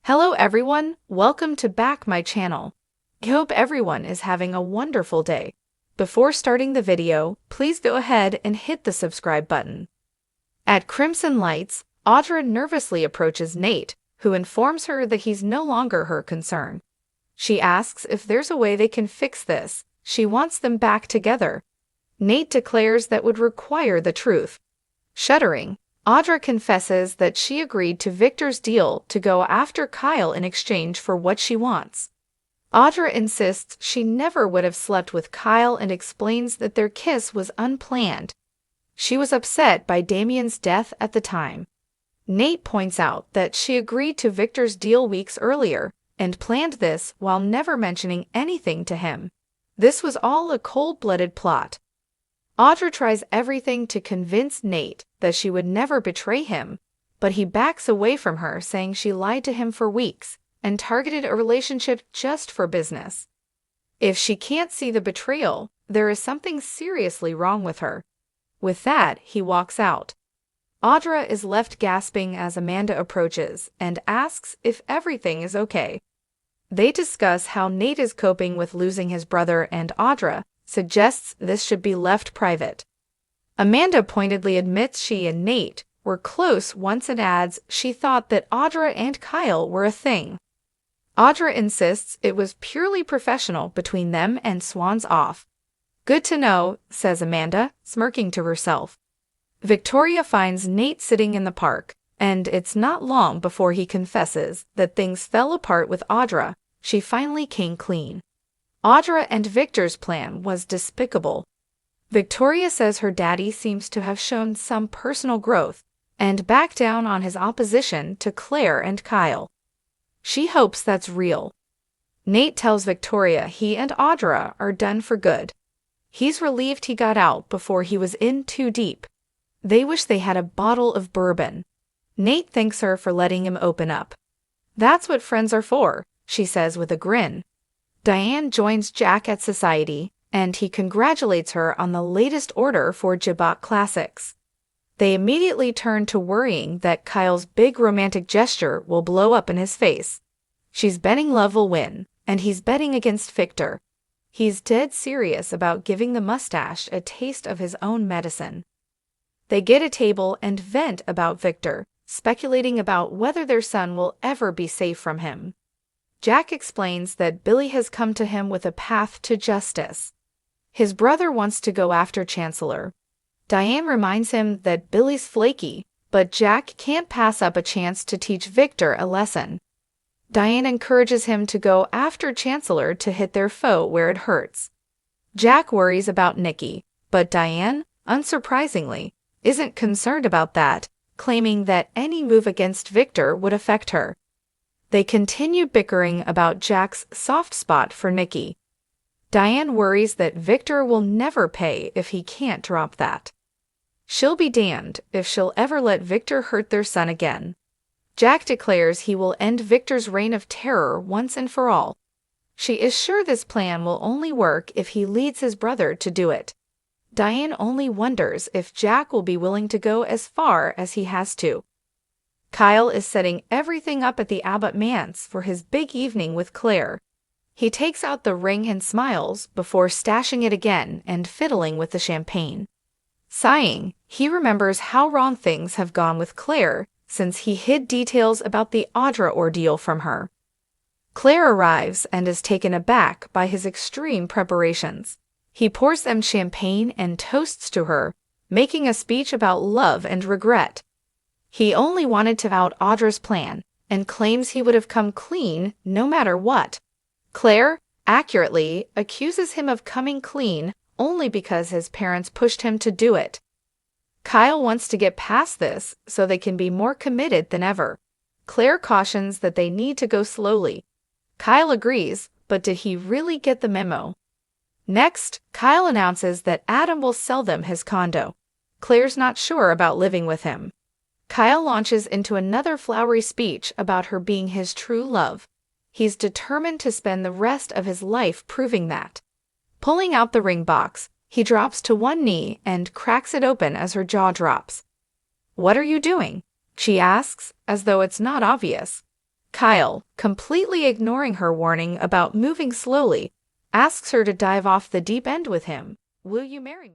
Hello everyone, welcome to back my channel. I hope everyone is having a wonderful day. Before starting the video, please go ahead and hit the subscribe button. At Crimson Lights, Audra nervously approaches Nate, who informs her that he's no longer her concern. She asks if there's a way they can fix this. She wants them back together. Nate declares that would require the truth. Shuddering, Audra confesses that she agreed to Victor's deal to go after Kyle in exchange for what she wants. Audra insists she never would have slept with Kyle and explains that their kiss was unplanned. She was upset by Damien's death at the time. Nate points out that she agreed to Victor's deal weeks earlier and planned this while never mentioning anything to him. This was all a cold-blooded plot. Audra tries everything to convince Nate that she would never betray him, but he backs away from her, saying she lied to him for weeks and targeted a relationship just for business. If she can't see the betrayal, there is something seriously wrong with her. With that, he walks out. Audra is left gasping as Amanda approaches and asks if everything is okay. They discuss how Nate is coping with losing his brother, and Audra suggests this should be left private. Amanda pointedly admits she and Nate were close once and adds she thought that Audra and Kyle were a thing. Audra insists it was purely professional between them and swans off. Good to know, says Amanda, smirking to herself. Victoria finds Nate sitting in the park, and it's not long before he confesses that things fell apart with Audra. She finally came clean. Audra and Victor's plan was despicable. Victoria says her daddy seems to have shown some personal growth and backed down on his opposition to Claire and Kyle. She hopes that's real. Nate tells Victoria he and Audra are done for good. He's relieved he got out before he was in too deep. They wish they had a bottle of bourbon. Nate thanks her for letting him open up. That's what friends are for, she says with a grin. Diane joins Jack at Society, and he congratulates her on the latest order for Jabot Classics. They immediately turn to worrying that Kyle's big romantic gesture will blow up in his face. She's betting love will win, and he's betting against Victor. He's dead serious about giving the mustache a taste of his own medicine. They get a table and vent about Victor, speculating about whether their son will ever be safe from him. Jack explains that Billy has come to him with a path to justice. His brother wants to go after Chancellor. Diane reminds him that Billy's flaky, but Jack can't pass up a chance to teach Victor a lesson. Diane encourages him to go after Chancellor to hit their foe where it hurts. Jack worries about Nikki, but Diane, unsurprisingly, isn't concerned about that, claiming that any move against Victor would affect her. They continue bickering about Jack's soft spot for Nikki. Diane worries that Victor will never pay if he can't drop that. She'll be damned if she'll ever let Victor hurt their son again. Jack declares he will end Victor's reign of terror once and for all. She is sure this plan will only work if he leads his brother to do it. Diane only wonders if Jack will be willing to go as far as he has to. Kyle is setting everything up at the Abbott Manse for his big evening with Claire. He takes out the ring and smiles before stashing it again and fiddling with the champagne. Sighing, he remembers how wrong things have gone with Claire since he hid details about the Audra ordeal from her. Claire arrives and is taken aback by his extreme preparations. He pours them champagne and toasts to her, making a speech about love and regret. He only wanted to out Audra's plan and claims he would have come clean no matter what. Claire, accurately, accuses him of coming clean only because his parents pushed him to do it. Kyle wants to get past this so they can be more committed than ever. Claire cautions that they need to go slowly. Kyle agrees, but did he really get the memo? Next, Kyle announces that Adam will sell them his condo. Claire's not sure about living with him. Kyle launches into another flowery speech about her being his true love. He's determined to spend the rest of his life proving that. Pulling out the ring box, he drops to one knee and cracks it open as her jaw drops. "What are you doing?" she asks, as though it's not obvious. Kyle, completely ignoring her warning about moving slowly, asks her to dive off the deep end with him. Will you marry me?